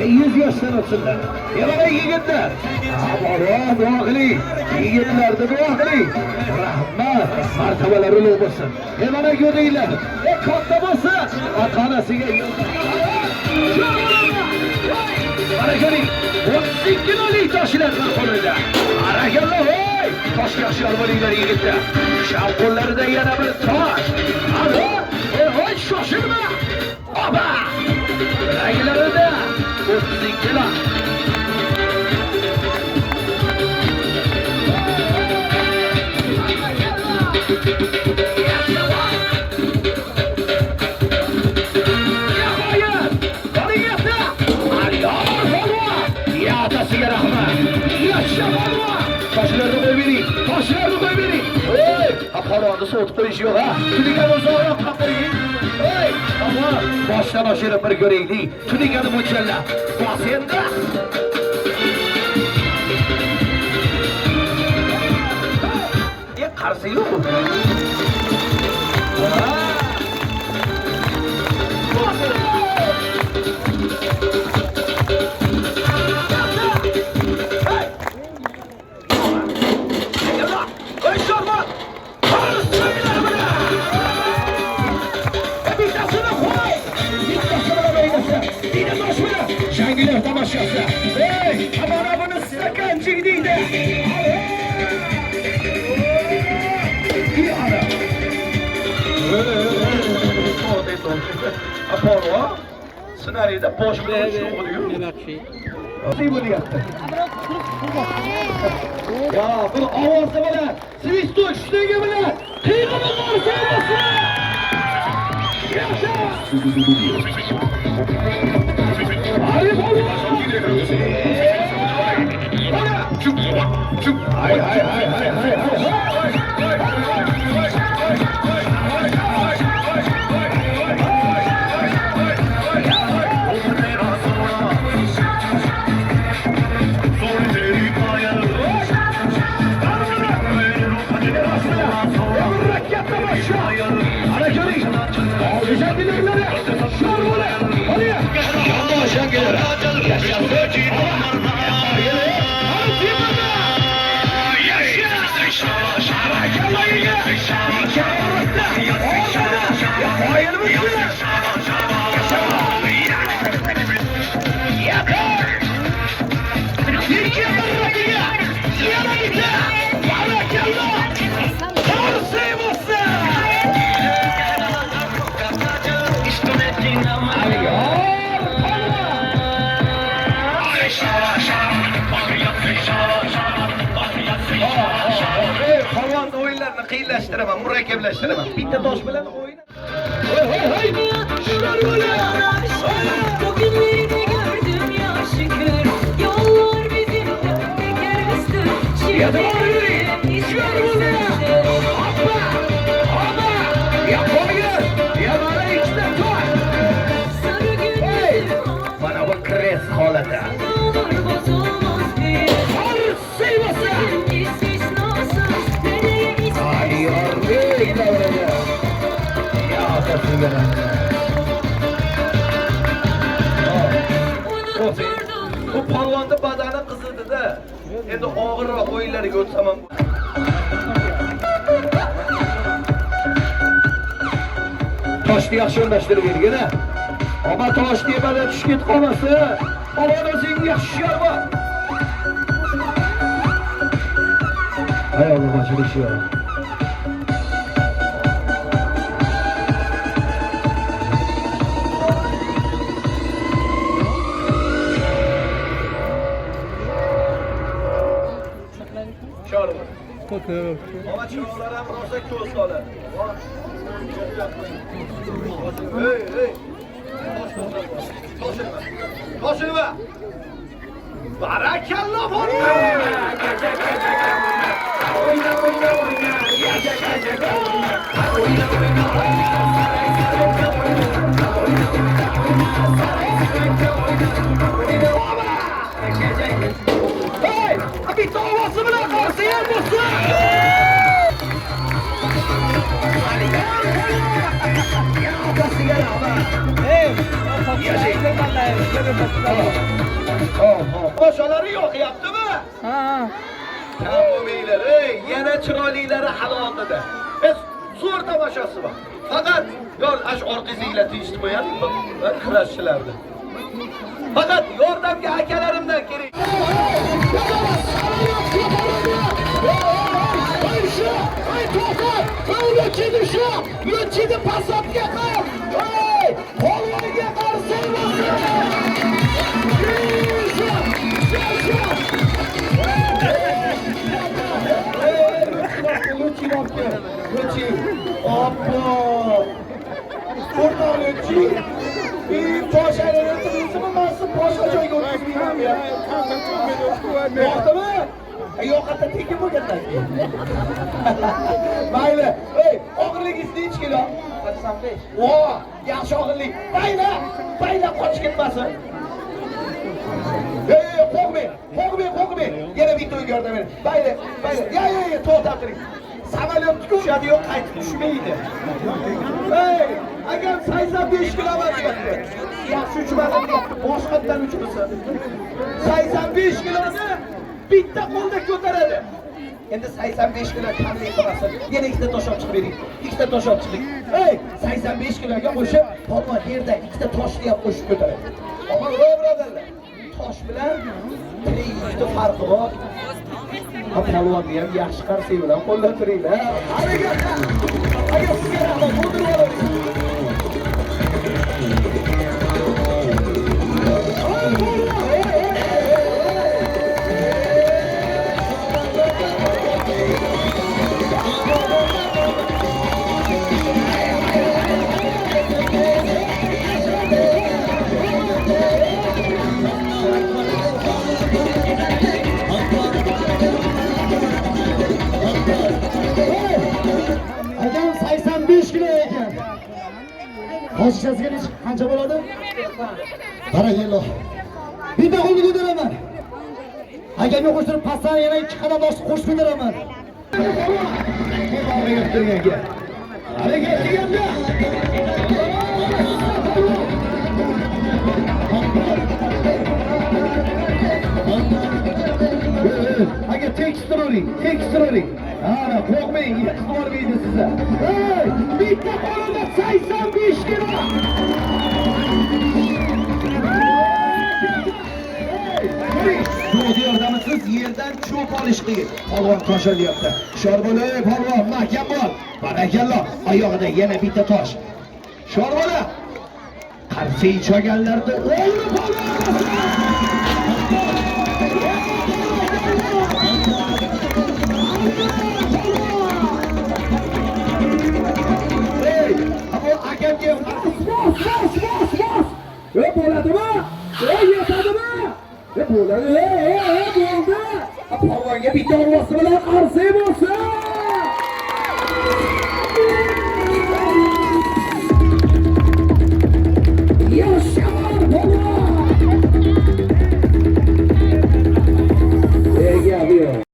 100 yaşdan o'tsinlar. Yana yigitlar. Dua qiling. Yigitlarni dua qiling. Rahmat, martabalar ulug' bo'lsin. Mana ko'ringlar. Katta bo'lsa, ota-onasiga mana ko'ring. 32 kilolik toshlar qo'lida. Barakalloh, voy! Tosh yaxshi bo'linglar yigitlar. Shavqonlarida yana bir tosh. Alo, voy shoshilma. Oba! Ranglarida 32 kilo. Toshlarni qo'ying, toshlarni qo'ying. Ey, apolonni so'tib qo'yish yo'q ha. Tunikani uzoqroq qo'ying. Ey, tamam. Boshdan oshirib bir ko'raylik. Tunikani mo'ljallab. Bos endi. Qarsi yo'q. Şangılar tamaşası. Hey, amana bunu stakancık deydi. Apollo, senaryoda bosh bilan sho'g'il yu. Nima bo'lyapti? Ya, bu ovozi bilan, svistoy shligi bilan, qiyg'ini qo'rsalasizlar. Yaxshi. Hay hay hay hay hay hay. Qiyinlashtiraman, murakkablashiraman. Bitta tosh bilan o'yna. Hey! Shular bo'lar. Bugünlerini gördüm ya şükür. Yollar bizim teker üstü. Ya da yürüyün. Shular bo'lar. Hoppa! Hoppa! Ya qo'ying. Ya mana ikkita tosh. Sarı gül. Mana bu kres holati. Olur bozulmaz bir. Sevasa. İstisnasız. Nereye Bu polvonda badani qizidi-da. Endi og'irroq o'yinlarga o'tsam ham. Toshni yaxshi o'rnashtirib bergin-a. Ama tosh tepada tushib ketib qolmasa, ovozingiz yaxshi bor. Ayolni ochilishi yo'q. Ama çocuklar hem rosa köz solar. Hey. Koşulma. Barakallah var. Hey! Bir davası bile karşıya mısın? Otasiga rahmat. Qo'shalari yo'qyaptimi? Kam bo'lmanglar, yana chiroylilari halolida. Zo'r tomoshasi bor. Faqat yo'l ash orqangizga tiyishni qo'yadi, kurashchilarni. Faqat yordamga akalarimdan kerak. Lütçidi pasatga qil. Ey, polvonga qarshi Lütçi. Oppo. Burada Lütçi. Bir poşanın turizmi nasıl poşa joyga o'tkazmayman ya. Yo'qmi? Yo'q, hatta tekin bo'lgandan keyin. Mayli. Ey, og'irligingiz necha kilo? 85. O, yaxshi og'irlik. Bayla qochib ketmasin. Qo'g'mang. Yana bitta uyga yordam bering. Bayla. Ya, to'xtab turing. Samolyot tushadi yo'q, qaytib tushmaydi. Ey, agar 85 kilometr yotdi. Yaxshi uchmadim deyapti, boshqatdan uchirsin. 85 kiloni bitta qo'lda ko'taradi. Endi 85 kilo qanday qilasiz? Yana ikkita tosh olib chiqib bering. Ikkita tosh olib chiqing. Ey, 85 kiloga qo'shib, polvon yerda ikkita toshni ham qo'shib ko'taradi. Ammo birodarlar, tosh bilan tiriklikda farqi bor. Polvonni ham yaxshi qarshi bilan qo'llab turinglar. Agar sizga rahmat, o'tirib oling. Akam 85 kilo ekan. Qo'shishasiga qancha bo'ladi? Barakalloh. Bitta qo'lni ko'taraman. Akamga qo'shtirib pastdan yana 2 qadam boshni qo'shib ko'taraman. Harakat qilganga. Harakat qilganda. Aga teksturering. Ana, qo'rqmang, e'tibor berdi sizga. Ey, bitta qo'lida 85 kilo. Do'di yordamisiz yerdan cho'p olish qiyin. Polvon tosh olyapti. Shorbola, polvon, mahkam bo'l. Barakalloh, oyog'ida yana bitta tosh. Shorbola. Qarsiy cho'ganlarda o'g'li polvon. Akamga bo'ladimi? Yetadimi? Bo'ladi. Bo'ldi. Polvonga bitta ovoz bilan qarshi bo'lsin.